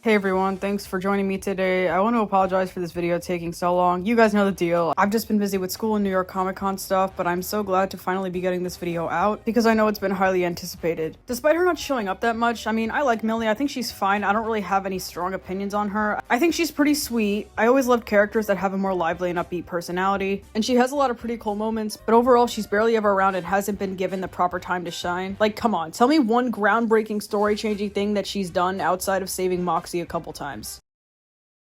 Hey everyone, thanks for joining me today. I want to apologize for this video taking so long. You guys know the deal. I've just been busy with school and New York Comic Con stuff, but I'm so glad to finally be getting this video out because I know it's been highly anticipated. Despite her not showing up that much, I mean, I like Millie. I think she's fine. I don't really have any strong opinions on her. I think she's pretty sweet. I always loved characters that have a more lively and upbeat personality, and she has a lot of pretty cool moments, but overall she's barely ever around and hasn't been given the proper time to shine. Like, come on, tell me one groundbreaking story-changing thing that she's done outside of saving Moxie a couple times.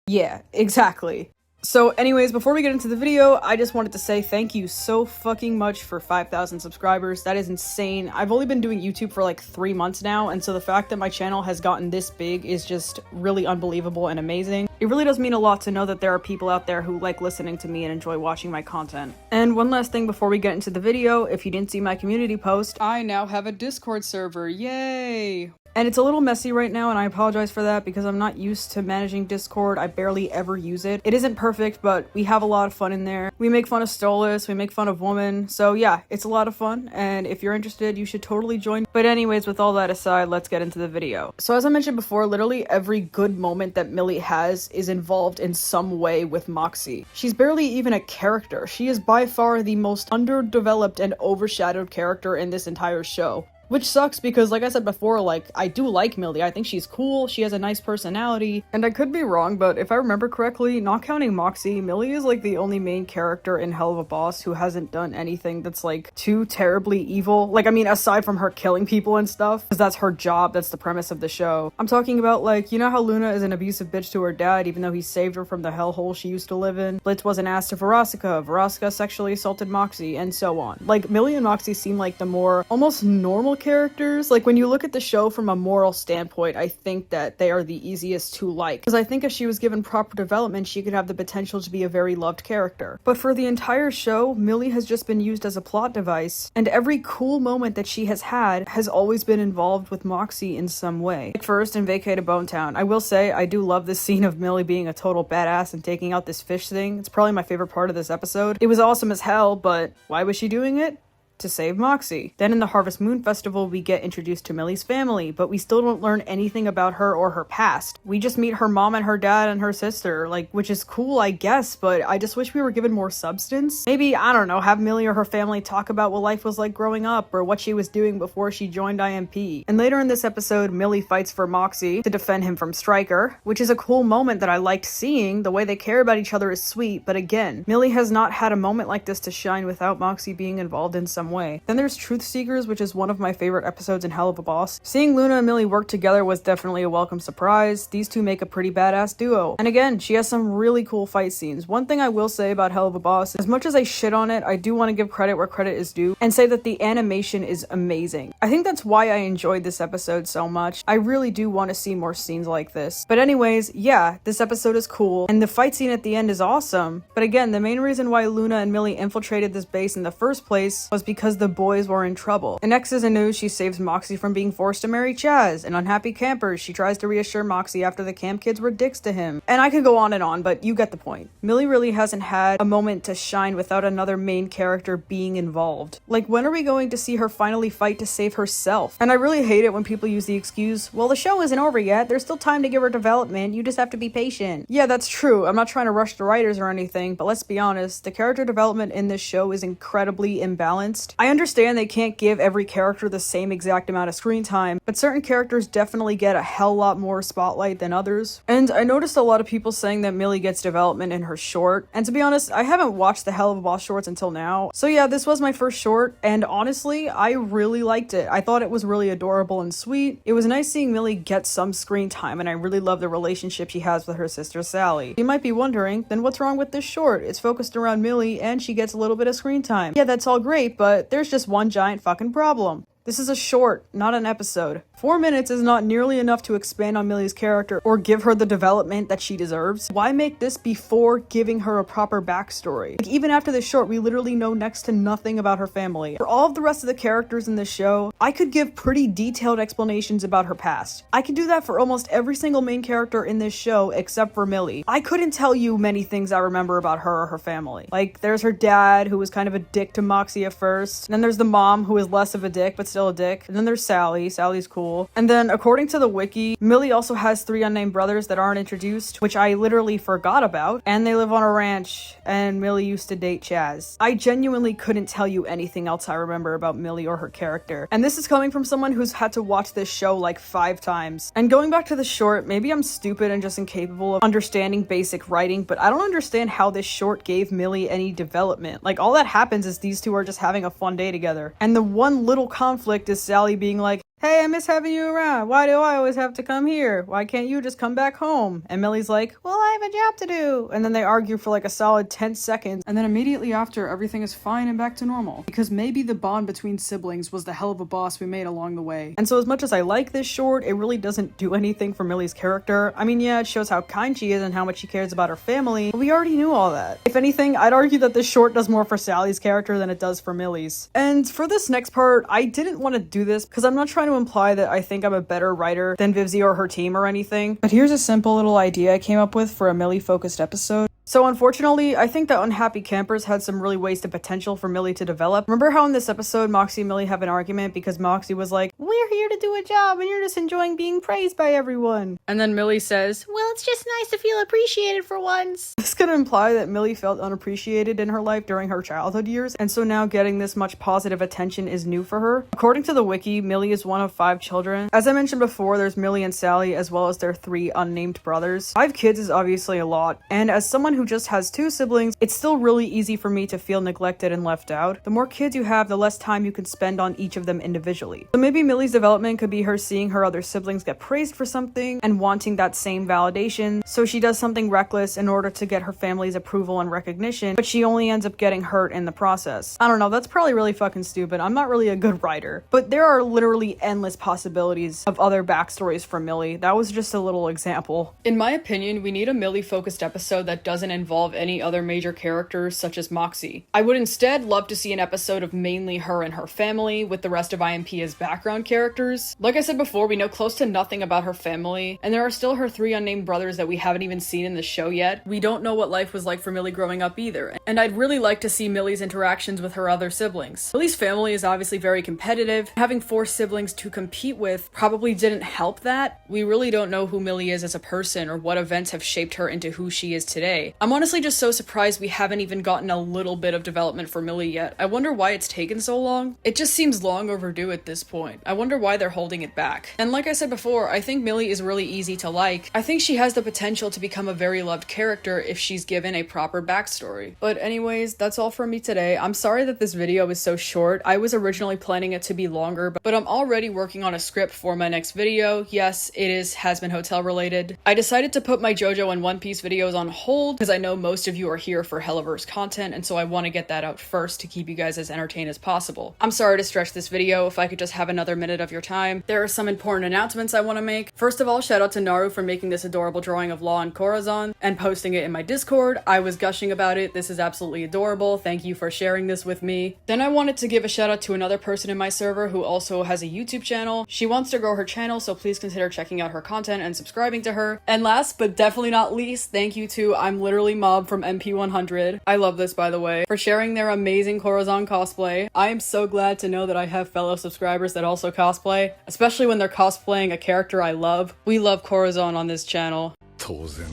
Yeah, exactly. So anyways, before we get into the video, I just wanted to say thank you so fucking much for 5,000 subscribers. That is insane. I've only been doing YouTube for like 3 months now, and so the fact that my channel has gotten this big is just really unbelievable and amazing. It really does mean a lot to know that there are people out there who like listening to me and enjoy watching my content. And one last thing before we get into the video, if you didn't see my community post, I now have a Discord server, yay! And it's a little messy right now, and I apologize for that because I'm not used to managing Discord. I barely ever use it. It isn't perfect, but we have a lot of fun in there. We make fun of Stolas, we make fun of Woman, so yeah, it's a lot of fun, and if you're interested, you should totally join. But anyways, with all that aside, let's get into the video. So as I mentioned before, literally every good moment that Millie has is involved in some way with Moxie. She's barely even a character. She is by far the most underdeveloped and overshadowed character in this entire show. Which sucks because, like I said before, like, I do like Millie. I think she's cool, she has a nice personality, and I could be wrong, but if I remember correctly, not counting Moxie, Millie is like the only main character in Hell of a Boss who hasn't done anything that's like too terribly evil. Like, I mean, aside from her killing people and stuff, because that's her job, that's the premise of the show. I'm talking about, like, you know how Luna is an abusive bitch to her dad even though he saved her from the hellhole she used to live in? Blitz was an ass to Veronica sexually assaulted Moxie, and so on. Like, Millie and Moxie seem like the more almost normal characters. Like, when you look at the show from a moral standpoint, I think that they are the easiest to like, because I think if she was given proper development, she could have the potential to be a very loved character. But for the entire show, Millie has just been used as a plot device, and every cool moment that she has had has always been involved with Moxie in some way. Like first in Vacated Bone Town, I will say I do love this scene of Millie being a total badass and taking out this fish thing. It's probably my favorite part of this episode. It was awesome as hell, but why was she doing it? To save Moxie. Then in the Harvest Moon Festival, we get introduced to Millie's family, but we still don't learn anything about her or her past. We just meet her mom and her dad and her sister, like, which is cool, I guess, but I just wish we were given more substance. Maybe, I don't know, have Millie or her family talk about what life was like growing up or what she was doing before she joined IMP. And later in this episode, Millie fights for Moxie to defend him from Stryker, which is a cool moment that I liked seeing. The way they care about each other is sweet, but again, Millie has not had a moment like this to shine without Moxie being involved in some way. Then there's Truth Seekers, which is one of my favorite episodes in Hell of a Boss. Seeing Luna and Millie work together was definitely a welcome surprise. These two make a pretty badass duo. And again, she has some really cool fight scenes. One thing I will say about Hell of a Boss, as much as I shit on it, I do want to give credit where credit is due and say that the animation is amazing. I think that's why I enjoyed this episode so much. I really do want to see more scenes like this. But anyways, yeah, this episode is cool, and the fight scene at the end is awesome. But again, the main reason why Luna and Millie infiltrated this base in the first place was because the boys were in trouble. And next is the news, she saves Moxie from being forced to marry Chaz. And unhappy campers, she tries to reassure Moxie after the camp kids were dicks to him. And I could go on, but you get the point. Millie really hasn't had a moment to shine without another main character being involved. Like, when are we going to see her finally fight to save herself? And I really hate it when people use the excuse, well, the show isn't over yet, there's still time to give her development, you just have to be patient. Yeah, that's true, I'm not trying to rush the writers or anything, but let's be honest, the character development in this show is incredibly imbalanced. I understand they can't give every character the same exact amount of screen time, but certain characters definitely get a hell lot more spotlight than others. And I noticed a lot of people saying that Millie gets development in her short, and to be honest, I haven't watched the Hell of a Boss shorts until now. So yeah, this was my first short, and honestly, I really liked it. I thought it was really adorable and sweet. It was nice seeing Millie get some screen time, and I really love the relationship she has with her sister Sally. You might be wondering, then what's wrong with this short? It's focused around Millie, and she gets a little bit of screen time. Yeah, that's all great, but there's just one giant fucking problem. This is a short, not an episode. 4 minutes is not nearly enough to expand on Millie's character or give her the development that she deserves. Why make this before giving her a proper backstory? Like, even after this short, we literally know next to nothing about her family. For all of the rest of the characters in this show, I could give pretty detailed explanations about her past. I could do that for almost every single main character in this show except for Millie. I couldn't tell you many things I remember about her or her family. Like, there's her dad, who was kind of a dick to Moxie at first, and then there's the mom, who is less of a dick, but still a dick. And then there's Sally. Sally's cool. And then according to the wiki, Millie also has 3 unnamed brothers that aren't introduced, which I literally forgot about. And they live on a ranch, and Millie used to date Chaz. I genuinely couldn't tell you anything else I remember about Millie or her character. And this is coming from someone who's had to watch this show like 5 times. And going back to the short, maybe I'm stupid and just incapable of understanding basic writing, but I don't understand how this short gave Millie any development. Like, all that happens is these two are just having a fun day together. And the one little conflict is Sally being like, hey, I miss having you around. Why do I always have to come here? Why can't you just come back home? And Millie's like, well, I have a job to do. And then they argue for like a solid 10 seconds. And then immediately after, everything is fine and back to normal. Because maybe the bond between siblings was the hell of a boss we made along the way. And so as much as I like this short, it really doesn't do anything for Millie's character. I mean, yeah, it shows how kind she is and how much she cares about her family, but we already knew all that. If anything, I'd argue that this short does more for Sally's character than it does for Millie's. And for this next part, I didn't want to do this because I'm not trying to imply that I think I'm a better writer than Vivzie or her team or anything, but here's a simple little idea I came up with for a Millie-focused episode. So unfortunately, I think that Unhappy Campers had some really wasted potential for Millie to develop. Remember how in this episode, Moxie and Millie have an argument because Moxie was like, we're here to do a job and you're just enjoying being praised by everyone. And then Millie says, well, it's just nice to feel appreciated for once. This could imply that Millie felt unappreciated in her life during her childhood years, and so now getting this much positive attention is new for her. According to the wiki, Millie is one of 5 children. As I mentioned before, there's Millie and Sally as well as their 3 unnamed brothers. 5 kids is obviously a lot, and as someone who just has 2 siblings, it's still really easy for me to feel neglected and left out. The more kids you have, the less time you can spend on each of them individually. So maybe Millie's development could be her seeing her other siblings get praised for something and wanting that same validation, so she does something reckless in order to get her family's approval and recognition, but she only ends up getting hurt in the process. I don't know, that's probably really fucking stupid. I'm not really a good writer, but there are literally endless possibilities of other backstories for Millie. That was just a little example. In my opinion, we need a Millie-focused episode that doesn't involve any other major characters such as Moxie. I would instead love to see an episode of mainly her and her family, with the rest of IMP as background characters. Like I said before, we know close to nothing about her family, and there are still her 3 unnamed brothers that we haven't even seen in the show yet. We don't know what life was like for Millie growing up either, and I'd really like to see Millie's interactions with her other siblings. Millie's family is obviously very competitive. Having 4 siblings to compete with probably didn't help that. We really don't know who Millie is as a person or what events have shaped her into who she is today. I'm honestly just so surprised we haven't even gotten a little bit of development for Millie yet. I wonder why it's taken so long. It just seems long overdue at this point. I wonder why they're holding it back. And like I said before, I think Millie is really easy to like. I think she has the potential to become a very loved character if she's given a proper backstory. But anyways, that's all from me today. I'm sorry that this video is so short. I was originally planning it to be longer, but I'm already working on a script for my next video. Yes, it is Has-Been Hotel related. I decided to put my JoJo and One Piece videos on hold because I know most of you are here for Helliverse content, and so I want to get that out first to keep you guys as entertained as possible. I'm sorry to stretch this video. If I could just have another minute of your time. There are some important announcements I want to make. First of all, shout out to Naru for making this adorable drawing of Law and Corazon and posting it in my Discord. I was gushing about it. This is absolutely adorable. Thank you for sharing this with me. Then I wanted to give a shout out to another person in my server who also has a YouTube channel. She wants to grow her channel, so please consider checking out her content and subscribing to her. And last but definitely not least, thank you to I'm Literally Mob from MP100. I love this, by the way, for sharing their amazing Corazon cosplay. I am so glad to know that I have fellow subscribers that also cosplay, especially when they're cosplaying a character I love. We love Corazon on this channel. 当然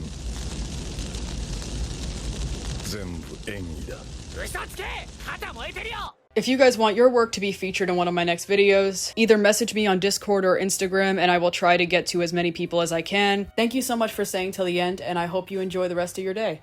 全部演技だ。嘘つけ！肩燃えてるよ！ If you guys want your work to be featured in one of my next videos, either message me on Discord or Instagram and I will try to get to as many people as I can. Thank you so much for staying till the end, and I hope you enjoy the rest of your day.